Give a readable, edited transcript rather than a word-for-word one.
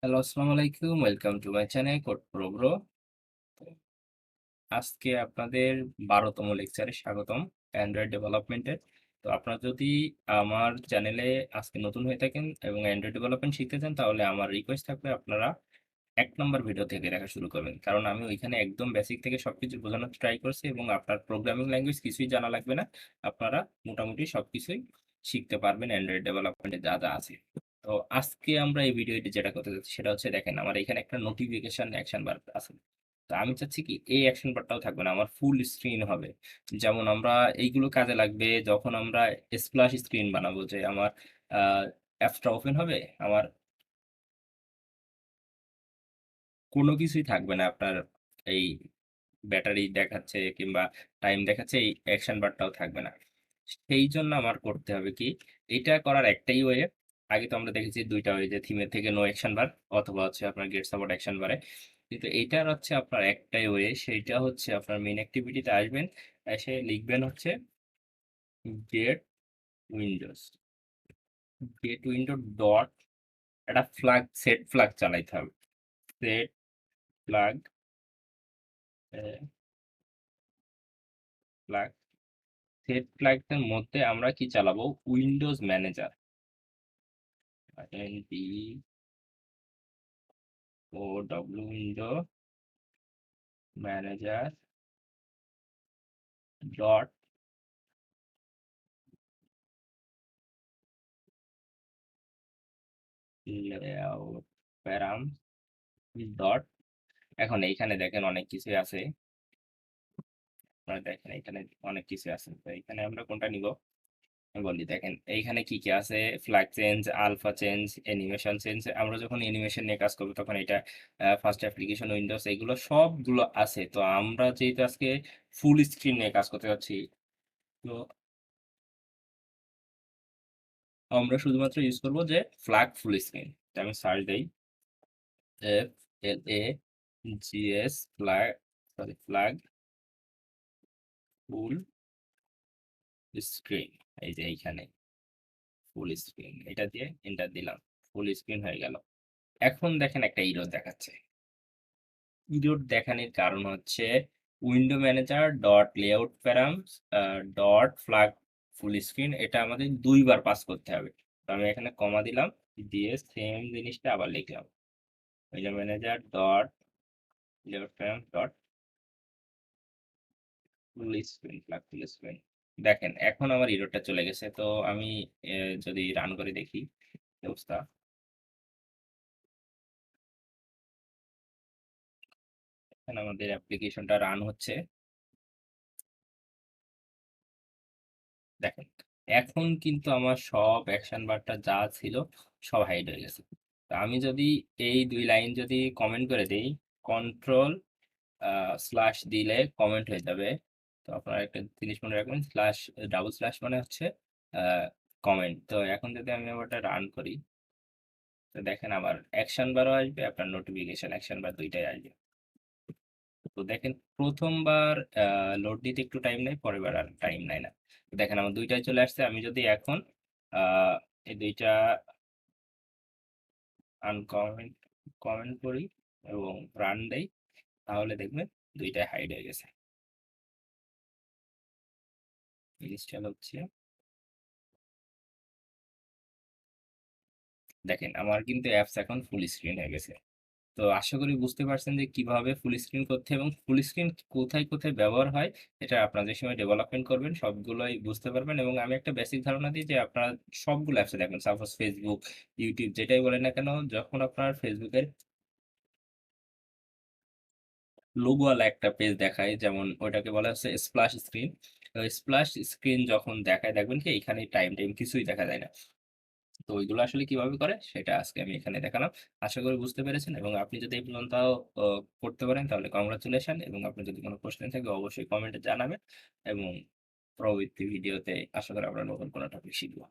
Hello, আসসালামু আলাইকুম। Welcome to my channel code pro bro. আজকে আপনাদের ১২তম লেকচারে স্বাগতম অ্যান্ড্রয়েড ডেভেলপমেন্টের। তো আপনারা যদি আমার চ্যানেলে আজকে নতুন হয়ে থাকেন এবং অ্যান্ড্রয়েড ডেভেলপমেন্ট শিখতে চান তাহলে আমার রিকোয়েস্ট থাকবে আপনারা ১ নম্বর ভিডিও থেকে দেখা শুরু করবেন। কারণ আমি ওইখানে একদম বেসিক থেকে সবকিছু বোঝানোর ট্রাই করছি এবং আপনার প্রোগ্রামিং ল্যাঙ্গুয়েজ কিছুই জানা লাগবে না। আপনারা মোটামুটি সবকিছুই শিখতে পারবেন অ্যান্ড্রয়েড ডেভেলপমেন্টে যা, যা আছে। তো আজকে আমরা এই ভিডিওটি যেটা করতে যাচ্ছি সেটা হচ্ছে দেখেন আমার এখানে একটা নোটিফিকেশন অ্যাকশন বার আছে। তো আমি চাচ্ছি কি এই অ্যাকশন বারটাও থাকবে না, আমার ফুল স্ক্রিন হবে। যেমন আমরা এইগুলো কাজে লাগবে যখন আমরা স্প্ল্যাশ স্ক্রিন বানাবো, যে আমার অ্যাপসটা ওপেন হবে, আমার কোনো কিছুই থাকবে না আপনার এই ব্যাটারি দেখাচ্ছে কিংবা টাইম দেখাচ্ছে, এই অ্যাকশন বারটাও থাকবে না। সেই জন্য আমার করতে হবে কি, এটা করার একটাই ওয়ে। আগে তো আমরা দেখেছি দুইটা ওয়ে, যে থিমের থেকে নো অ্যাকশন বার অথবা হচ্ছে আপনার গেট সাপোর্ট অ্যাকশন বারে। কিন্তু এইটার হচ্ছে আপনার একটাই ওয়ে, সেইটা হচ্ছে আপনার মেইন অ্যাক্টিভিটিতে আসবেন, এসে লিখবেন হচ্ছে get windows, get window dot, একটা ফ্ল্যাগ সেট ফ্ল্যাগ চালাইতে হবে। সেট ফ্ল্যাগ, ফ্ল্যাগ সেট ফ্ল্যাগের মধ্যে আমরা কি চালাবো, windows manager, N D O W window manager dot layout param dot. এখন এইখানে দেখেন অনেক কিছু আছে, আপনারা দেখেন এখানে অনেক কিছু আছে, তো এখানে আমরা কোনটা নিব আমি বলি। দেখেন এইখানে কি কি আছে, flag change, alpha change, animation change. আমরা যখন অ্যানিমেশন নিয়ে কাজ করবো তখন এটা ফার্স্ট অ্যাপ্লিকেশন উইন্ডোজ, এগুলো সবগুলো আছে। তো আমরা যেহেতু আজকে ফুল স্ক্রিন নিয়ে কাজ করতে যাচ্ছি, তো আমরা শুধুমাত্র ইউজ করবো যে ফ্ল্যাগ ফুল স্ক্রিন। আমি সার্চ দিই F L A G S flag, sorry flag full screen. এই যে এইখানে ফুল স্ক্রিন, এটা দিয়ে এন্টার দিলাম, ফুল স্ক্রিন হয়ে গেল। এখন দেখেন একটা ইরর দেখাচ্ছে। ইরর দেখানোর কারণ হচ্ছে window manager dot layout params dot flag full screen, এটা আমাদের দুইবার পাস করতে হবে। তো আমি এখানে কমা দিলাম, দিয়ে সেম জিনিসটা আবার লিখলাম, window manager dot layout params dot full screen, flag full screen. দেখেন এখন আমার ইররটা চলে গেছে। তো আমি যদি রান করে দেখি কি অবস্থা। এখানে আমাদের অ্যাপ্লিকেশনটা রান হচ্ছে, দেখেন এখন কিন্তু আমার সব অ্যাকশন বারটা যা ছিল সব হাইড হয়ে গেছে। তো আমি যদি এই দুই লাইন যদি কমেন্ট করে দিই, কন্ট্রোল স্ল্যাশ দিলে কমেন্ট হয়ে যাবে। তো আপনারা একটা জিনিস মনে রাখবেন, স্ল্যাশ ডাবল স্ল্যাশ মানে হচ্ছে কমেন্ট। তো এখন যদি আমি ওটা রান করি, তো দেখেন আমার অ্যাকশন বারও আসবে, আপনার নোটিফিকেশন অ্যাকশন বার দুইটাই আসবে। তো দেখেন প্রথমবার লোড দিতে একটু টাইম নেয়, পরের বার আর টাইম নেয় না। তো দেখেন আমার দুইটাই চলে আসছে। আমি যদি এখন আহ, এই দুইটা আনকমেন্ট কমেন্ট করি এবং রান দেই, তাহলে দেখবেন দুইটাই হাইড হয়ে গেছে। ইনস্টল হচ্ছে, দেখেন আমার কিন্তু অ্যাপস এখন ফুল স্ক্রিন হয়ে গেছে। তো আশা করি বুঝতে পারছেন যে কিভাবে ফুল স্ক্রিন করতে এবং ফুল স্ক্রিন কোথায় কোথায় ব্যবহার হয়। এটা আপনারা যে সময় ডেভেলপমেন্ট করবেন সবগুলোই বুঝতে পারবেন। এবং আমি একটা বেসিক ধারণা দিই যে আপনারা সবগুলো অ্যাপসে দেখবেন, সাপোজ ফেসবুক, ইউটিউব যেটাই বলেন না কেন, যখন আপনার ফেসবুকের লোগোওয়ালা একটা পেজ দেখায়, যেমন ওইটাকে বলা হচ্ছে স্প্লাশ স্ক্রিন। স্প্লাশ স্ক্রিন যখন দেখায় দেখবেন কি এখানে টাইম টাইম কিছুই দেখা যায় না। তো ওইগুলো আসলে কিভাবে করে সেটা আজকে আমি এখানে দেখালাম। আশা করি বুঝতে পেরেছেন, এবং আপনি যদি এই পর্যন্ত করতে পারেন তাহলে কংগ্রাচুলেশন। এবং আপনার যদি কোনো প্রশ্ন থাকে অবশ্যই কমেন্টে জানাবেন, এবং পরবর্তী ভিডিওতে আশা করি আমরা নতুন কোনো টপিক শিখবো।